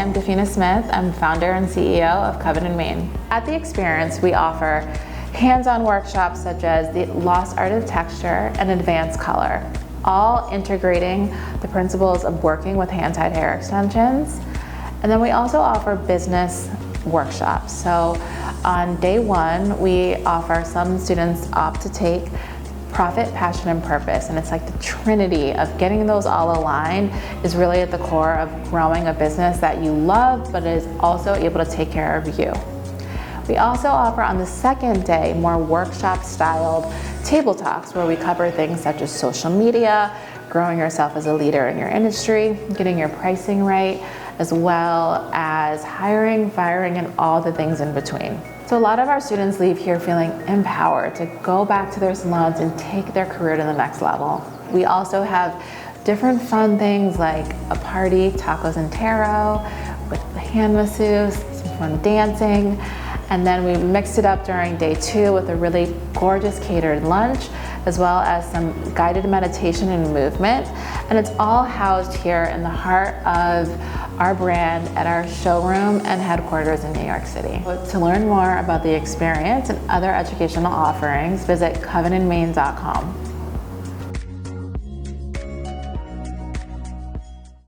I'm Dafina Smith. I'm founder and CEO of Covet and Mane. At the experience, we offer hands-on workshops such as the lost art of texture and advanced color, all integrating the principles of working with hand-tied hair extensions. And then we also offer business workshops. So on day one, we offer some students opt to take profit, passion, and purpose. And it's like the trinity of getting those all aligned is really at the core of growing a business that you love, but is also able to take care of you. We also offer on the second day more workshop styled table talks where we cover things such as social media, growing yourself as a leader in your industry, getting your pricing right, as well as hiring, firing, and all the things in between. So a lot of our students leave here feeling empowered to go back to their salons and take their career to the next level. We also have different fun things like a party, tacos and taro, with hand masseuse, some fun dancing, and then we mixed it up during day two with a really gorgeous catered lunch, as well as some guided meditation and movement. And it's all housed here in the heart of our brand at our showroom and headquarters in New York City. To learn more about the experience and other educational offerings, visit covetandmane.com.